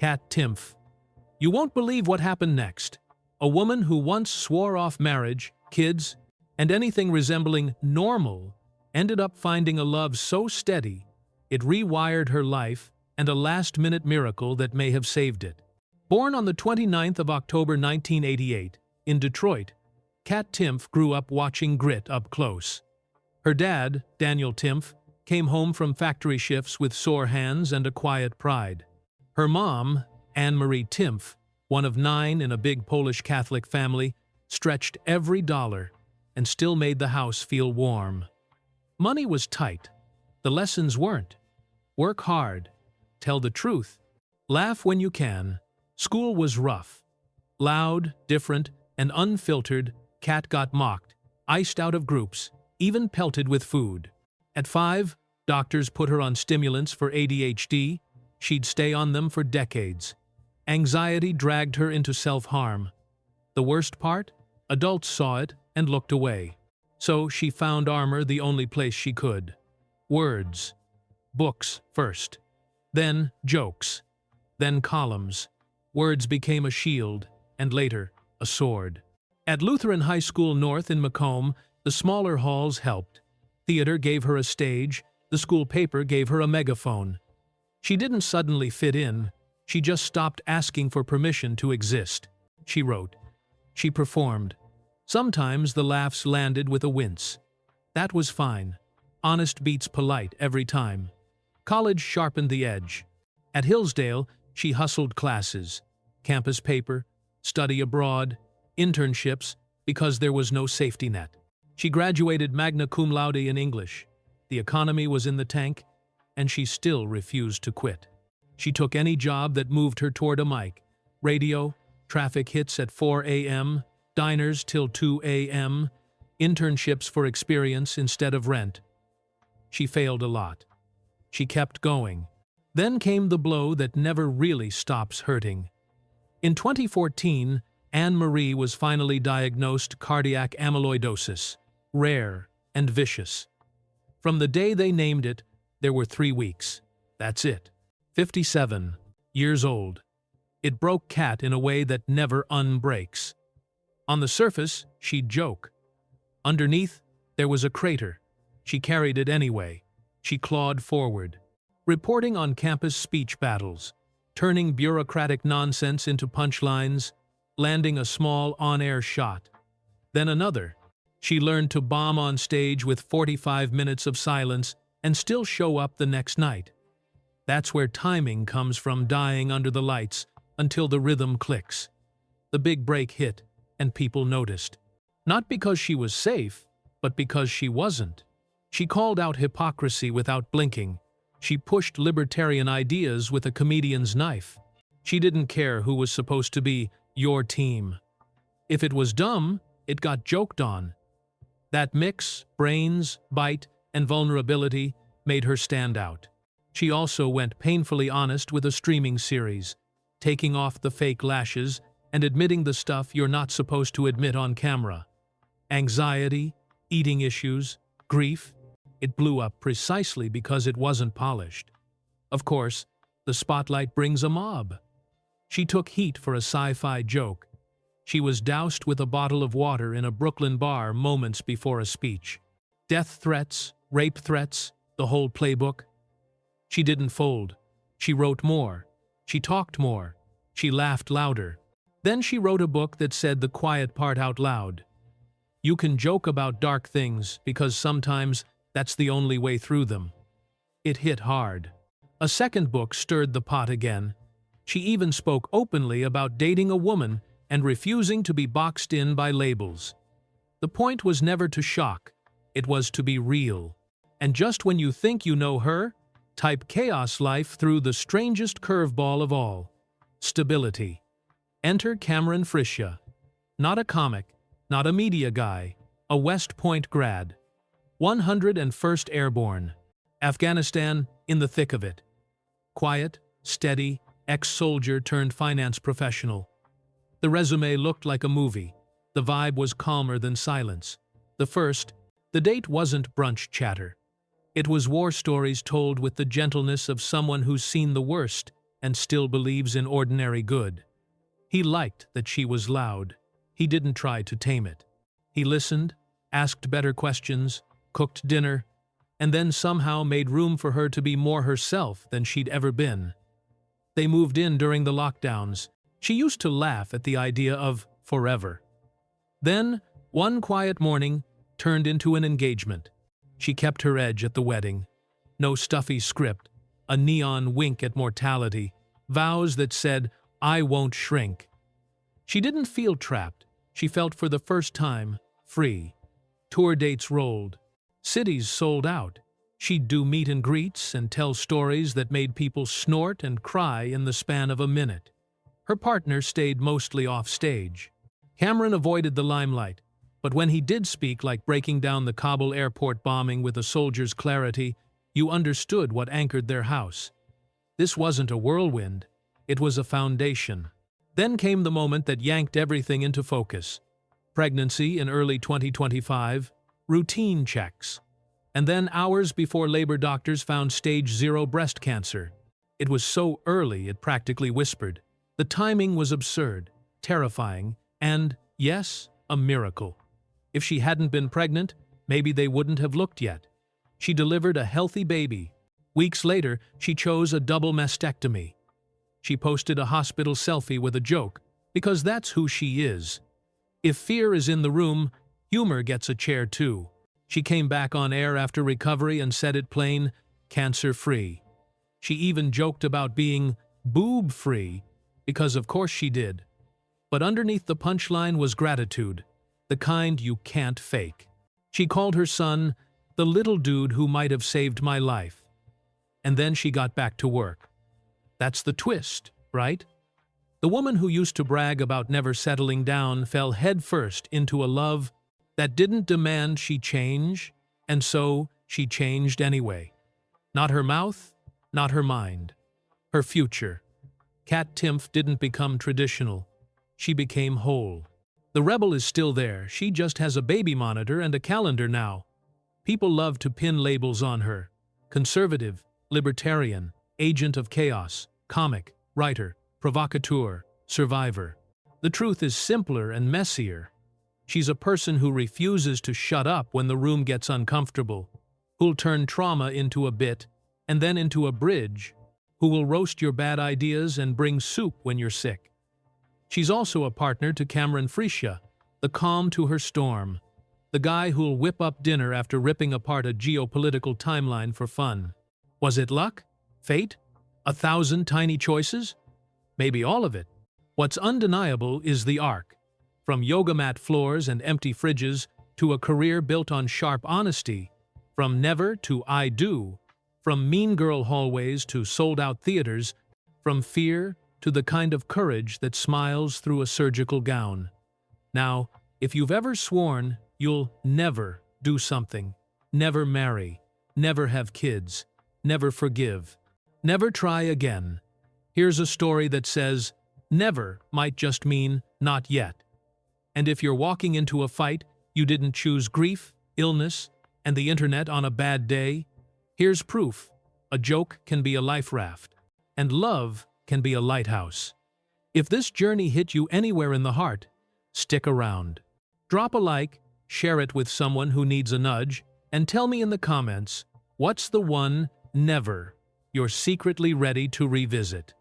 Cat Timpf. You won't believe what happened next. A woman who once swore off marriage, kids, and anything resembling normal ended up finding a love so steady it rewired her life, and a last-minute miracle that may have saved it. Born on the 29th of October 1988 in Detroit, Cat Timpf grew up watching grit up close. Her dad, Daniel Timpf, came home from factory shifts with sore hands and a quiet pride. Her mom, Anne-Marie Timpf, one of 9 in a big Polish Catholic family, stretched every dollar and still made the house feel warm. Money was tight. The lessons weren't. Work hard. Tell the truth. Laugh when you can. School was rough. Loud, different, and unfiltered, Cat got mocked, iced out of groups, even pelted with food. At 5, doctors put her on stimulants for ADHD. She'd stay on them for decades. Anxiety dragged her into self-harm. The worst part? Adults saw it and looked away. So she found armor the only place she could. Words. Books first. Then jokes. Then columns. Words became a shield, and later, a sword. At Lutheran High School North in Macomb, the smaller halls helped. Theater gave her a stage, the school paper gave her a megaphone. She didn't suddenly fit in, she just stopped asking for permission to exist. She wrote. She performed. Sometimes the laughs landed with a wince. That was fine. Honest beats polite every time. College sharpened the edge. At Hillsdale, she hustled classes, campus paper, study abroad, internships, because there was no safety net. She graduated magna cum laude in English. The economy was in the tank, and she still refused to quit. She took any job that moved her toward a mic. Radio, traffic hits at 4 a.m., diners till 2 a.m., internships for experience instead of rent. She failed a lot. She kept going. Then came the blow that never really stops hurting. In 2014, Anne-Marie was finally diagnosed cardiac amyloidosis, rare and vicious. From the day they named it, there were 3 weeks. That's it. 57 years old. It broke Cat in a way that never unbreaks. On the surface, she'd joke. Underneath, there was a crater. She carried it anyway. She clawed forward. Reporting on campus speech battles, turning bureaucratic nonsense into punchlines, landing a small on-air shot. Then another. She learned to bomb on stage with 45 minutes of silence and still show up the next night. That's where timing comes from, dying under the lights until the rhythm clicks. The big break hit, and people noticed. Not because she was safe, but because she wasn't. She called out hypocrisy without blinking. She pushed libertarian ideas with a comedian's knife. She didn't care who was supposed to be your team. If it was dumb, it got joked on. That mix, brains, bite, and vulnerability, made her stand out. She also went painfully honest with a streaming series, taking off the fake lashes and admitting the stuff you're not supposed to admit on camera. Anxiety, eating issues, grief. It blew up precisely because it wasn't polished. Of course, the spotlight brings a mob. She took heat for a sci-fi joke. She was doused with a bottle of water in a Brooklyn bar moments before a speech. Death threats, rape threats, the whole playbook. She didn't fold. She wrote more. She talked more. She laughed louder. Then she wrote a book that said the quiet part out loud. You can joke about dark things because sometimes that's the only way through them. It hit hard. A second book stirred the pot again. She even spoke openly about dating a woman and refusing to be boxed in by labels. The point was never to shock. It was to be real. And just when you think you know her, type chaos life through the strangest curveball of all. Stability. Enter Cameron Frisia. Not a comic, not a media guy, a West Point grad. 101st Airborne. Afghanistan, in the thick of it. Quiet, steady, ex-soldier turned finance professional. The resume looked like a movie. The vibe was calmer than silence. The date wasn't brunch chatter. It was war stories told with the gentleness of someone who's seen the worst and still believes in ordinary good. He liked that she was loud. He didn't try to tame it. He listened, asked better questions, cooked dinner, and then somehow made room for her to be more herself than she'd ever been. They moved in during the lockdowns. She used to laugh at the idea of forever. Then, one quiet morning turned into an engagement. She kept her edge at the wedding. No stuffy script, a neon wink at mortality, vows that said, "I won't shrink." She didn't feel trapped. She felt for the first time free. Tour dates rolled. Cities sold out. She'd do meet and greets and tell stories that made people snort and cry in the span of a minute. Her partner stayed mostly off stage. Cameron avoided the limelight, but when he did speak, like breaking down the Kabul airport bombing with a soldier's clarity, you understood what anchored their house. This wasn't a whirlwind, it was a foundation. Then came the moment that yanked everything into focus. Pregnancy in early 2025, routine checks. And then hours before labor, doctors found stage 0 breast cancer. It was so early it practically whispered. The timing was absurd, terrifying, and, yes, a miracle. If she hadn't been pregnant, maybe they wouldn't have looked yet. She delivered a healthy baby. Weeks later, she chose a double mastectomy. She posted a hospital selfie with a joke, because that's who she is. If fear is in the room, humor gets a chair too. She came back on air after recovery and said it plain, cancer-free. She even joked about being boob-free, because of course she did. But underneath the punchline was gratitude, the kind you can't fake. She called her son the little dude who might have saved my life. And then she got back to work. That's the twist, right? The woman who used to brag about never settling down fell headfirst into a love that didn't demand she change, and so she changed anyway. Not her mouth, not her mind. Her future. Cat Timpf didn't become traditional. She became whole. The rebel is still there, she just has a baby monitor and a calendar now. People love to pin labels on her. Conservative, libertarian, agent of chaos, comic, writer, provocateur, survivor. The truth is simpler and messier. She's a person who refuses to shut up when the room gets uncomfortable, who'll turn trauma into a bit and then into a bridge, who will roast your bad ideas and bring soup when you're sick. She's also a partner to Cameron Freesia, the calm to her storm, the guy who'll whip up dinner after ripping apart a geopolitical timeline for fun. Was it luck? Fate? 1,000 tiny choices? Maybe all of it. What's undeniable is the arc. From yoga mat floors and empty fridges to a career built on sharp honesty, from never to I do, from mean girl hallways to sold-out theaters, from fear to the kind of courage that smiles through a surgical gown. Now, if you've ever sworn you'll never do something, never marry, never have kids, never forgive, never try again, here's a story that says never might just mean not yet. And if you're walking into a fight, you didn't choose grief, illness, and the internet on a bad day, here's proof. A joke can be a life raft, and love can be a lighthouse. If this journey hit you anywhere in the heart, stick around. Drop a like, share it with someone who needs a nudge, and tell me in the comments, what's the one never you're secretly ready to revisit?